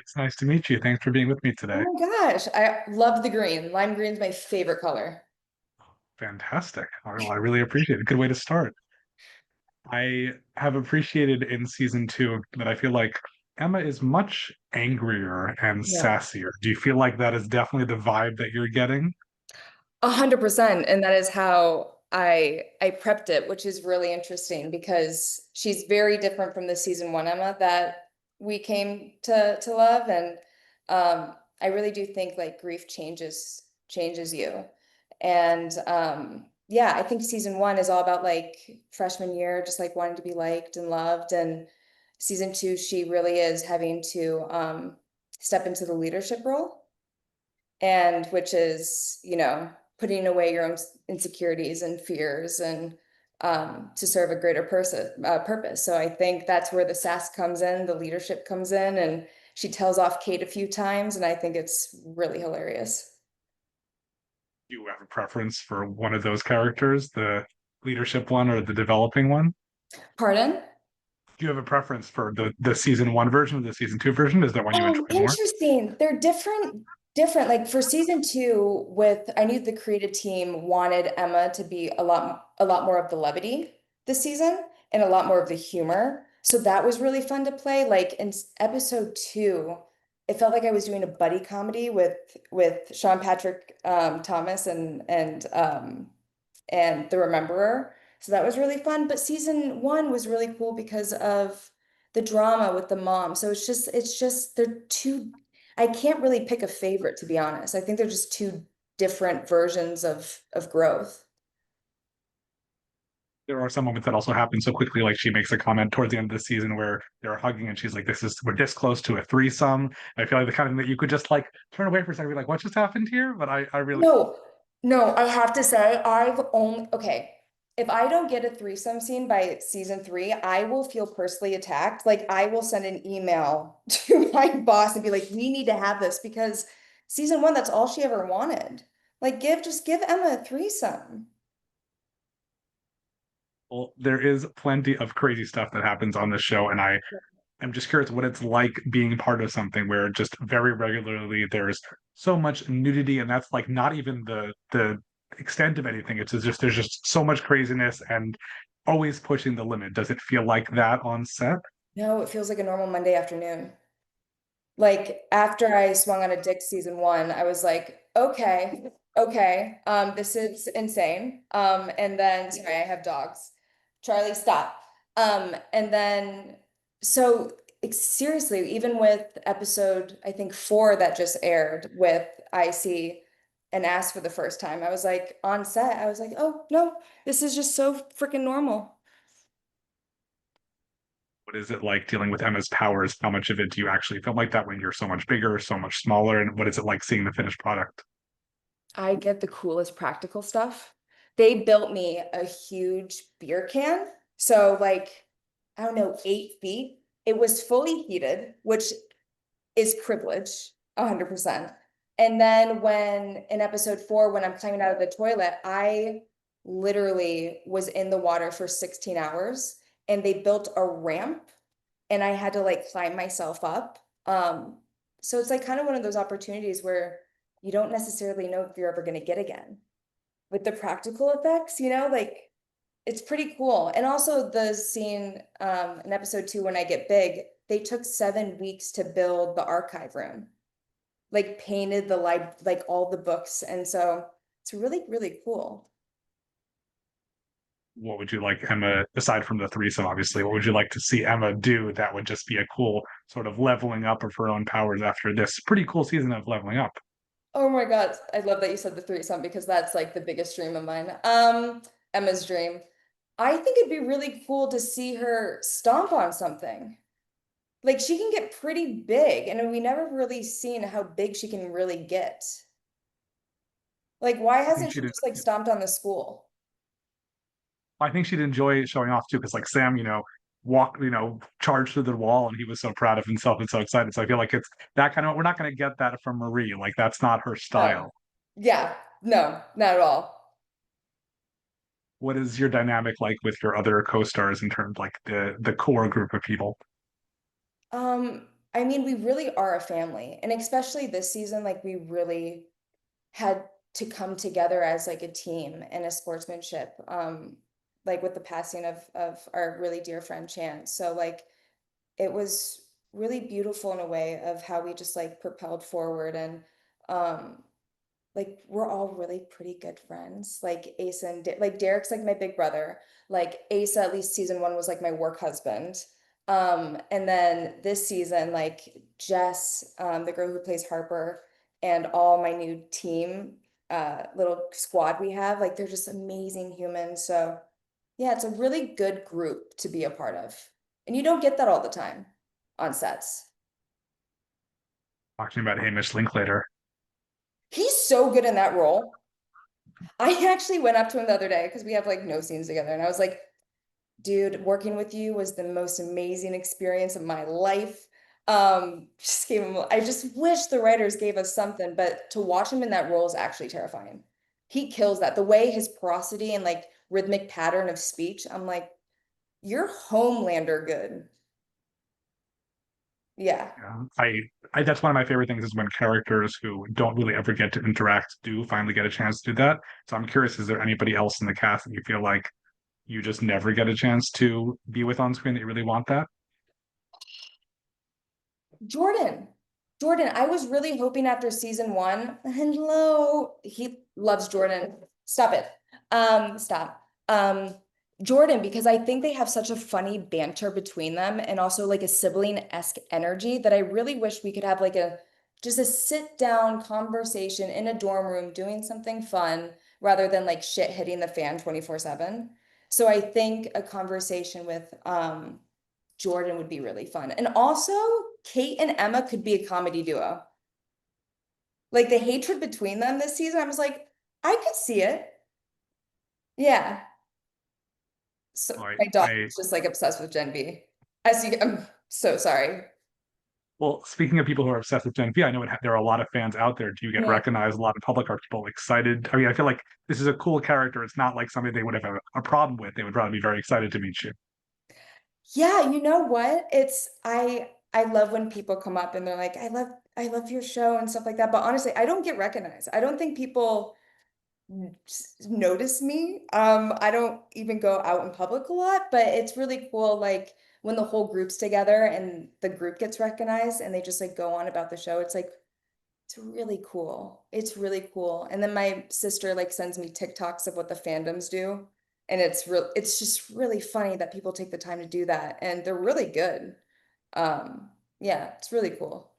It's nice to meet you. Thanks for being with me Oh today. my gosh, I love the green. Lime green's my favorite color. Fantastic. All right, well, I really appreciate it. Good way to start. I have appreciated in season two that I feel like Emma is much angrier and Yeah. sassier. Do you feel like that is definitely the vibe that you're getting? 100%. And that is how I prepped it, which is really interesting because she's very different from the season one Emma that we came to love. And I really do think like grief changes you. And yeah, I think season one is all about like freshman year, just like wanting to be liked and loved. And season two, she really is having to step into the leadership role, and which is, putting away your own insecurities and fears and to serve a greater purpose. So I think that's where the sass comes in, the leadership comes in, and she tells off Kate a few times, and I think it's really hilarious. Do you have a preference for one of those characters, the leadership one or the developing one? Pardon? Do you have a preference for the season one version or the season two version? Is there one you Oh, enjoy more? interesting. They're different. Like for season two, I knew the creative team wanted Emma to be a lot more of the levity this season and a lot more of the humor. So that was really fun to play. Like in episode two, it felt like I was doing a buddy comedy with Sean Patrick Thomas and the Rememberer. So that was really fun. But season one was really cool because of the drama with the mom. So it's just they're two. I can't really pick a favorite, to be honest. I think they're just two different versions of growth. There are some moments that also happen so quickly. Like she makes a comment towards the end of the season where they're hugging, and she's like, we're this close to a threesome." I feel like the kind of thing that you could just like turn away for a second, and be like, "What just happened here?" But I really, No, no, I have to say, okay. If I don't get a threesome scene by season three, I will feel personally attacked. Like I will send an email to my boss and be like, we need to have this because season one, that's all she ever wanted. Like just give Emma a threesome. well, there is plenty of crazy stuff that happens on this show, and I am just curious what it's like being part of something where just very regularly there's so much nudity, and that's like not even the extent of anything. It's just there's just so much craziness and always pushing the limit. Does it feel like that on set? No, it feels like a normal Monday afternoon. Like after I swung on a dick season one, I was like, okay, this is insane. And then sorry, I have dogs. Charlie, stop. And then so seriously, even with episode, I think four that just aired with Icy and Ass for the first time, I was like on set, I was like, oh no, this is just so freaking normal. What is it like dealing with Emma's powers? How much of it do you actually feel like that when you're so much bigger, so much smaller? And what is it like seeing the finished product? I get the coolest practical stuff. They built me a huge beer can. So like, I don't know, 8 feet. It was fully heated, which is privilege, 100%. And then when in episode four, when I'm climbing out of the toilet, I literally was in the water for 16 hours and they built a ramp and I had to like climb myself up. So it's like kind of one of those opportunities where you don't necessarily know if you're ever going to get again. With the practical effects, like it's pretty cool. And also the scene in episode two, when I get big, they took 7 weeks to build the archive room, like painted like all the books. And so it's really, really cool. What would you like Emma, aside from the threesome, obviously, what would you like to see Emma do that would just be a cool sort of leveling up of her own powers after this pretty cool season of leveling up? Oh my God. I love that you said the threesome because that's like the biggest dream of mine. Emma's dream. I think it'd be really cool to see her stomp on something. Like she can get pretty big, and we never really seen how big she can really get. Like, why I think hasn't she she did. just like stomped on the school? I think she'd enjoy showing off too, because like Sam, walked, charged through the wall, and he was so proud of himself and so excited. So I feel like it's that kind of. We're not going to get that from Marie. Like that's not her No. style. Yeah, no, not at all. What is your dynamic like with your other co-stars in terms like the core group of people? I mean, we really are a family. And especially this season, like we really had to come together as like a team and a sportsmanship. Like with the passing of our really dear friend Chance. So like it was really beautiful in a way of how we just like propelled forward and um like we're all really pretty good friends. Like Asa and like Derek's like my big brother. Like Asa, at least season one was like my work husband. And then this season, like Jess, the girl who plays Harper, and all my new team, little squad we have, like they're just amazing humans. So yeah, it's a really good group to be a part of. And you don't get that all the time on sets. Talking about Hamish Linklater. He's so good in that role. I actually went up to him the other day because we have like no scenes together, and I was like, dude, working with you was the most amazing experience of my life. Just gave him, I just wish the writers gave us something, but to watch him in that role is actually terrifying. He kills that. The way his prosody and like rhythmic pattern of speech, I'm like, you're Homelander good. Yeah. Yeah. I that's one of my favorite things is when characters who don't really ever get to interact do finally get a chance to do that. So I'm curious, is there anybody else in the cast that you feel like you just never get a chance to be with on screen that you really want that? Jordan. Jordan, I was really hoping after season one, hello, he loves Jordan. Stop it. Stop. Jordan, because I think they have such a funny banter between them and also like a sibling-esque energy that I really wish we could have like a just a sit down conversation in a dorm room doing something fun rather than like shit hitting the fan 24/7. So I think a conversation with Jordan would be really fun. And also, Kate and Emma could be a comedy duo. Like the hatred between them this season, I was like, I could see it. Yeah. So I my dog I is just like obsessed with Gen V. As you, I'm so sorry. Well, speaking of people who are obsessed with Gen V, I know there are a lot of fans out there. Do you get Yeah. recognized a lot in public? Are people excited? I mean, I feel like this is a cool character. It's not like something they would have a problem with. They would probably be very excited to meet you. Yeah, you know what? I love when people come up and they're like, I love your show and stuff like that. But honestly, I don't get recognized. I don't think people notice me. I don't even go out in public a lot, but it's really cool like when the whole group's together and the group gets recognized and they just like go on about the show. It's like it's really cool. It's really cool. And then my sister like sends me TikToks of what the fandoms do. And it's just really funny that people take the time to do that and they're really good. Yeah, it's really cool.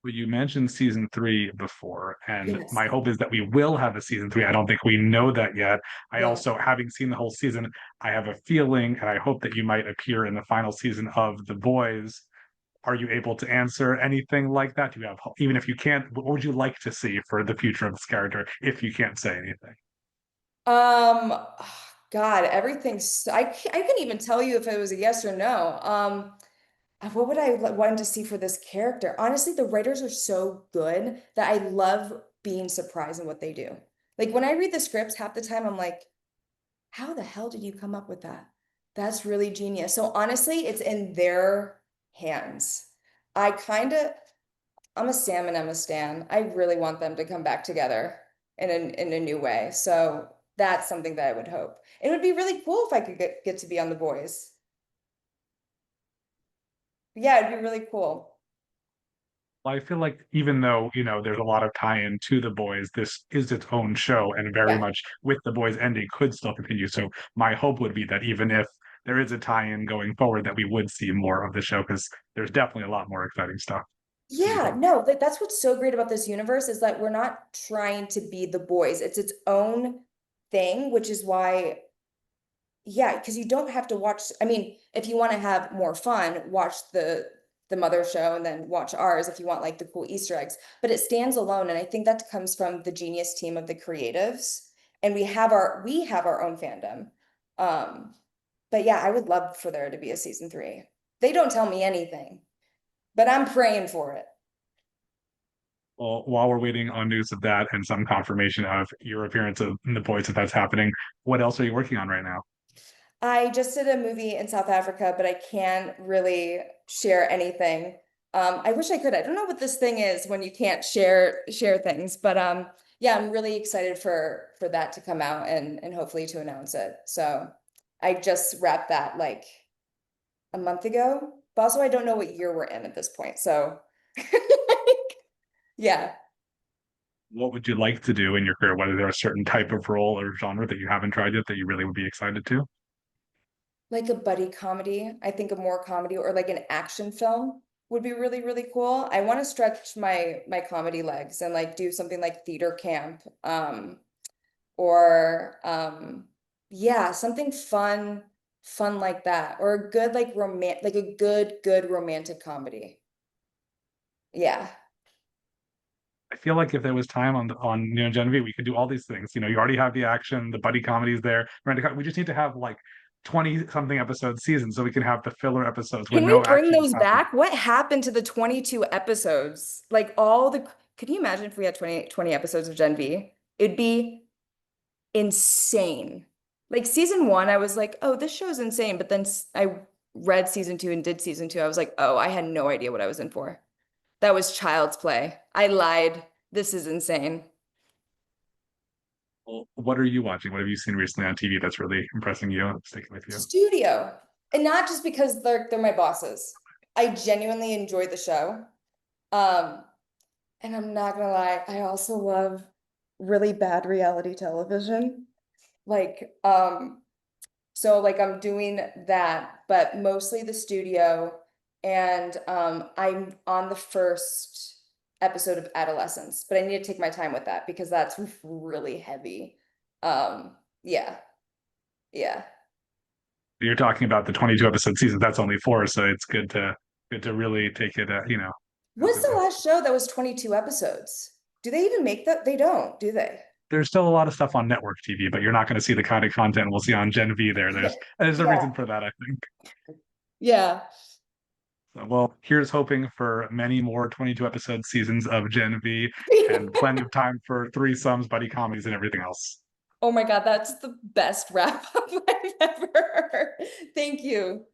Well, you mentioned season three before, and Yes. my hope is that we will have a season three. I don't think we know that yet. I Yeah. also, having seen the whole season, I have a feeling, and I hope that you might appear in the final season of The Boys. Are you able to answer anything like that? Do you have, even if you can't, what would you like to see for the future of this character if you can't say anything? Um, God, everything's I couldn't even tell you if it was a yes or no. What would I want to see for this character? Honestly, the writers are so good that I love being surprised in what they do. Like when I read the scripts, half the time I'm like, how the hell did you come up with that? That's really genius. So honestly, it's in their hands. I kind of I'm a Sam and Emma stan. I really want them to come back together in a new way. So that's something that I would hope. It would be really cool if I could get to be on The Boys. Yeah, it'd be really cool. I feel like even though, there's a lot of tie-in to The Boys, this is its own show and very Yeah. much with The Boys ending could still continue. So my hope would be that even if there is a tie-in going forward, that we would see more of the show because there's definitely a lot more exciting stuff to be Yeah, done. no, that's what's so great about this universe is that we're not trying to be The Boys. It's its own thing, which is why, yeah, because you don't have to watch. I mean, if you want to have more fun, watch the mother show and then watch ours if you want like the cool Easter eggs. But it stands alone, and I think that comes from the genius team of the creatives. And we have our own fandom. Um, but yeah, I would love for there to be a season three. They don't tell me anything, but I'm praying for it. Well, while we're waiting on news of that and some confirmation of your appearance in The Boys, if that's happening, what else are you working on right now? I just did a movie in South Africa, but I can't really share anything. I wish I could. I don't know what this thing is when you can't share things, but yeah, I'm really excited for that to come out and hopefully to announce it. So I just wrapped that like a month ago. But also I don't know what year we're in at this point. So yeah, What would you like to do in your career? Whether there's a certain type of role or genre that you haven't tried yet that you really would be excited to? like a buddy comedy. I think a more comedy or like an action film would be really, really cool. I want to stretch my comedy legs and like do something like theater camp. Or yeah, something fun like that. Or a good like a good romantic comedy. Yeah. I feel like if there was time on Genevieve, we could do all these things. You already have the action, the buddy comedies there. We just need to have like 20 something episode seasons so we can have the filler episodes where Can we no bring action is those happening. back? What happened to the 22 episodes? Like all the, could you imagine if we had 20 episodes of Gen V? It'd be insane. Like season one, I was like, oh, this show's insane. But then I read season two and did season two. I was like, oh, I had no idea what I was in for. That was child's play. I lied. This is insane. Well, what are you watching? What have you seen recently on TV that's really impressing you, sticking with you? Studio. And not just because they're my bosses. I genuinely enjoy the show. Um, and I'm not gonna lie, I also love really bad reality television. Like, so like I'm doing that, but mostly the studio. And I'm on the first episode of Adolescence, but I need to take my time with that because that's really heavy. Yeah, yeah. You're talking about the 22 episode season. That's only four, so it's good to really take it. As What's it the is. last show that was 22 episodes? Do they even make that? They don't, do they? There's still a lot of stuff on network TV, but you're not going to see the kind of content we'll see on Gen V there. There's a Yeah. reason for that, I think. Yeah. So, well, here's hoping for many more 22 episode seasons of Gen V and plenty of time for threesomes, buddy comedies, and everything else. Oh my God, that's the best wrap up I've ever heard. Thank you.